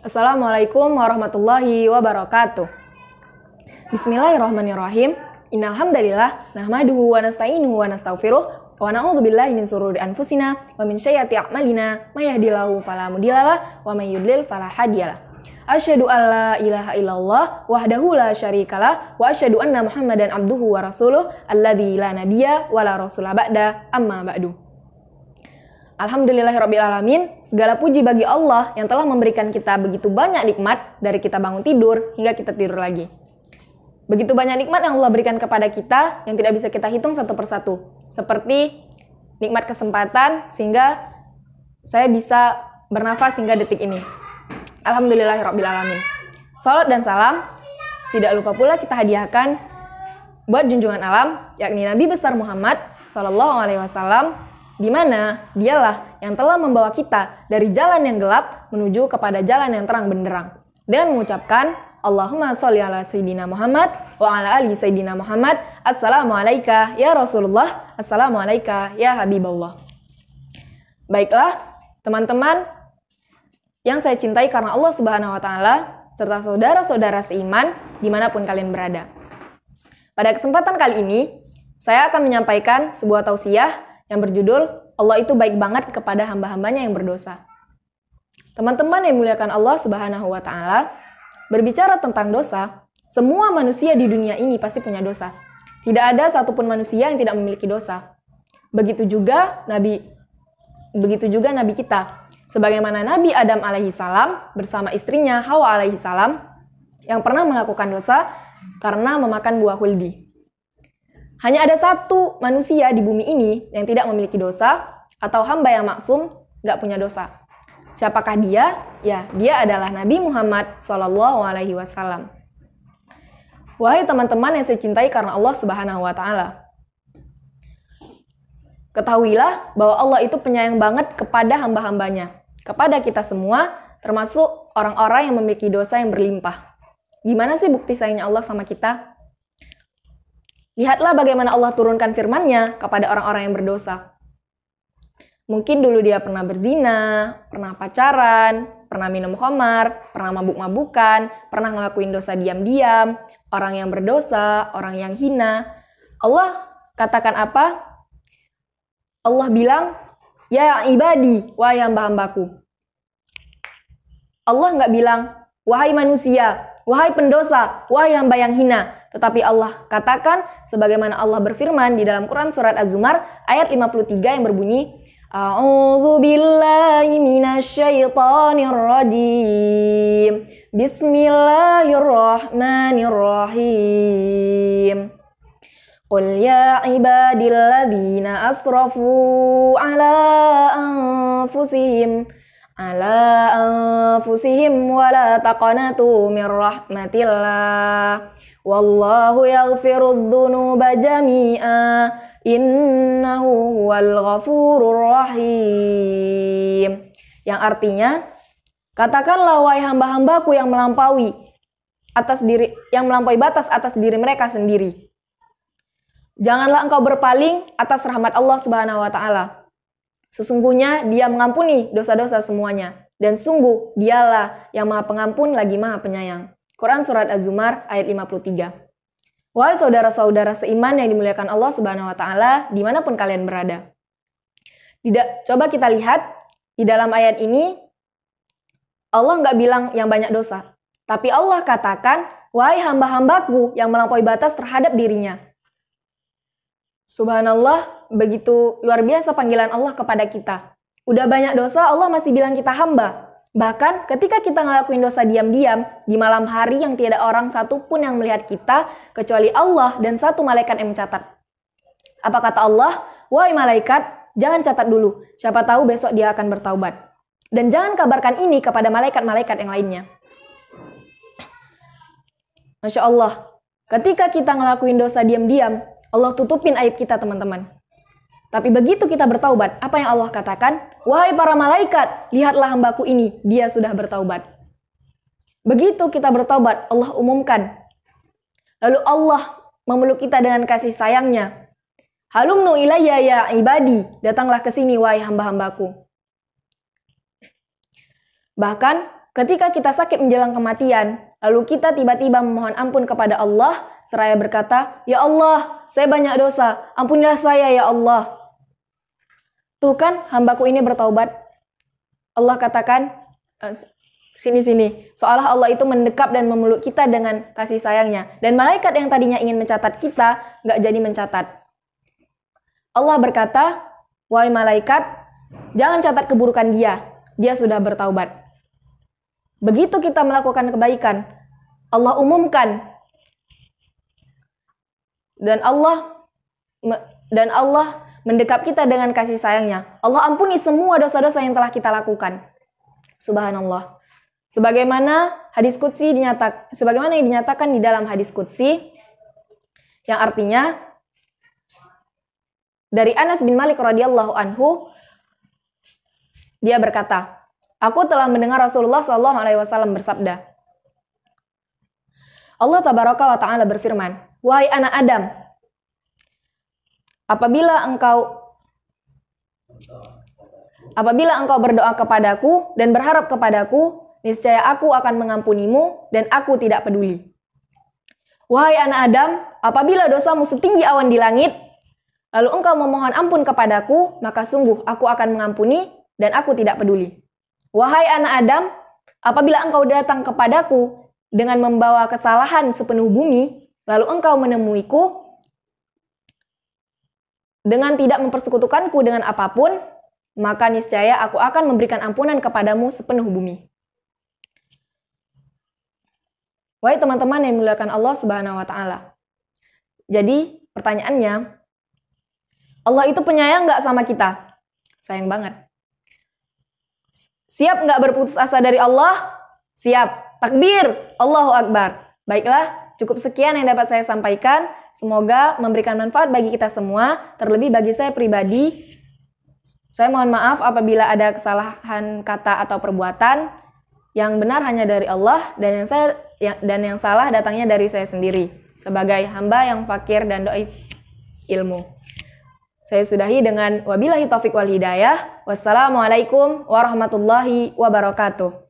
Assalamualaikum warahmatullahi wabarakatuh. Bismillahirrahmanirrahim. Innal hamdalillah nahmaduhu wa nasta'inuhu wa nastaghfiruh wa na'udzubillahi min shururi anfusina wa min sayyiati a'malina may yahdihillahu fala mudhillalah wa may yudlil fala hadiyalah. Asyhadu an la ilaha illallah wahdahu la syarikalah wa asyhadu anna Muhammadan abduhu wa rasuluh alladzi la nabiyya wa la rasula ba'da amma ba'du. Alhamdulillahirrabbilalamin, segala puji bagi Allah yang telah memberikan kita begitu banyak nikmat dari kita bangun tidur hingga kita tidur lagi. Begitu banyak nikmat yang Allah berikan kepada kita yang tidak bisa kita hitung satu persatu. Seperti nikmat kesempatan sehingga saya bisa bernafas hingga detik ini. Alhamdulillahirrabbilalamin. Salat dan salam tidak lupa pula kita hadiahkan buat junjungan alam, yakni Nabi besar Muhammad SAW, di mana dialah yang telah membawa kita dari jalan yang gelap menuju kepada jalan yang terang benderang. Dan mengucapkan Allahumma sholli ala Sayyidina Muhammad wa ala ali Sayyidina Muhammad. Assalamualaikum ya Rasulullah, Assalamualaikum ya Habibullah. Baiklah, teman-teman yang saya cintai karena Allah Subhanahu wa Ta'ala, serta saudara-saudara seiman dimanapun kalian berada. Pada kesempatan kali ini, saya akan menyampaikan sebuah tausiah yang berjudul Allah itu baik banget kepada hamba-hambanya yang berdosa. Teman-teman yang dimuliakan Allah Subhanahu wa Ta'ala, berbicara tentang dosa, semua manusia di dunia ini pasti punya dosa. Tidak ada satupun manusia yang tidak memiliki dosa. Begitu juga Nabi kita. Sebagaimana Nabi Adam alaihissalam bersama istrinya Hawa alaihissalam yang pernah melakukan dosa karena memakan buah huldi. Hanya ada satu manusia di bumi ini yang tidak memiliki dosa atau hamba yang maksum, nggak punya dosa. Siapakah dia? Ya, dia adalah Nabi Muhammad SAW. Wahai teman-teman yang saya cintai karena Allah Subhanahu wa Ta'ala, ketahuilah bahwa Allah itu penyayang banget kepada hamba-hambanya, kepada kita semua, termasuk orang-orang yang memiliki dosa yang berlimpah. Gimana sih bukti sayangnya Allah sama kita? Lihatlah bagaimana Allah turunkan firman-Nya kepada orang-orang yang berdosa. Mungkin dulu dia pernah berzina, pernah pacaran, pernah minum khamar, pernah mabuk-mabukan, pernah ngelakuin dosa diam-diam, orang yang berdosa, orang yang hina. Allah katakan apa? Allah bilang, ya ibadi, wahai hamba-hambaku. Allah nggak bilang, wahai manusia, wahai pendosa, wahai hamba yang hina. Tetapi Allah katakan, sebagaimana Allah berfirman di dalam Quran Surat Az-Zumar ayat 53 yang berbunyi, A'udzu billahi minasyaitonir rajim. Bismillahirrahmanirrahim. Qul ya ibadilladzina asrafu ala anfusihim wa la taqnatu min rahmatillah. Wallahu yaghfirudz dzunuba jami'a innahu huwal ghafurur rahim. Yang artinya, katakanlah wahai hamba-hambaku yang melampaui batas atas diri mereka sendiri. Janganlah engkau berpaling atas rahmat Allah Subhanahu wa Ta'ala. Sesungguhnya Dia mengampuni dosa-dosa semuanya, dan sungguh Dialah yang Maha Pengampun lagi Maha Penyayang. Quran Surat Az-Zumar ayat 53. Wahai saudara-saudara seiman yang dimuliakan Allah Subhanahu wa Ta'ala, dimanapun kalian berada. Coba kita lihat, di dalam ayat ini, Allah nggak bilang yang banyak dosa. Tapi Allah katakan, wahai hamba-hambaku yang melampaui batas terhadap dirinya. Subhanallah, begitu luar biasa panggilan Allah kepada kita. Udah banyak dosa, Allah masih bilang kita hamba. Bahkan ketika kita ngelakuin dosa diam-diam, di malam hari yang tiada orang satu pun yang melihat kita, kecuali Allah dan satu malaikat yang mencatat. Apa kata Allah? Wahai malaikat, jangan catat dulu, siapa tahu besok dia akan bertaubat. Dan jangan kabarkan ini kepada malaikat-malaikat yang lainnya. Masya Allah, ketika kita ngelakuin dosa diam-diam, Allah tutupin aib kita teman-teman. Tapi begitu kita bertaubat, apa yang Allah katakan? Wahai para malaikat, lihatlah hambaku ini, dia sudah bertaubat. Begitu kita bertaubat, Allah umumkan. Lalu Allah memeluk kita dengan kasih sayangnya. Halumnu ilayya ya ibadi, datanglah ke sini wahai hamba-hambaku. Bahkan ketika kita sakit menjelang kematian, lalu kita tiba-tiba memohon ampun kepada Allah, seraya berkata, "Ya Allah, saya banyak dosa, ampunilah saya ya Allah." Tuh kan, hambaku ini bertaubat. Allah katakan, sini. Seolah Allah itu mendekap dan memeluk kita dengan kasih sayangnya. Dan malaikat yang tadinya ingin mencatat kita, nggak jadi mencatat. Allah berkata, "Wahai malaikat, jangan catat keburukan dia sudah bertaubat." Begitu kita melakukan kebaikan, Allah umumkan. Dan Allah mendekap kita dengan kasih sayangnya. Allah ampuni semua dosa-dosa yang telah kita lakukan. Subhanallah. Sebagaimana yang dinyatakan di dalam hadis qudsi, yang artinya dari Anas bin Malik radhiyallahu anhu, dia berkata, "Aku telah mendengar Rasulullah SAW bersabda, Allah tabaraka wa ta'ala berfirman, 'Wahai anak Adam, apabila engkau berdoa kepadaku dan berharap kepadaku, niscaya aku akan mengampunimu dan aku tidak peduli. Wahai anak Adam, apabila dosamu setinggi awan di langit, lalu engkau memohon ampun kepadaku, maka sungguh aku akan mengampuni dan aku tidak peduli. Wahai anak Adam, apabila engkau datang kepadaku dengan membawa kesalahan sepenuh bumi, lalu engkau menemuiku dengan tidak mempersekutukanku dengan apapun, maka niscaya aku akan memberikan ampunan kepadamu sepenuh bumi." Wahai teman-teman yang dimuliakan Allah Subhanahu wa Ta'ala. Jadi, pertanyaannya, Allah itu penyayang nggak sama kita? Sayang banget. Siap nggak berputus asa dari Allah? Siap. Takbir, Allahu Akbar. Baiklah, cukup sekian yang dapat saya sampaikan. Semoga memberikan manfaat bagi kita semua, terlebih bagi saya pribadi. Saya mohon maaf apabila ada kesalahan kata atau perbuatan. Yang benar hanya dari Allah, dan yang salah datangnya dari saya sendiri, sebagai hamba yang fakir dan dhaif ilmu. Saya sudahi dengan wabillahi taufiq wal hidayah. Wassalamualaikum warahmatullahi wabarakatuh.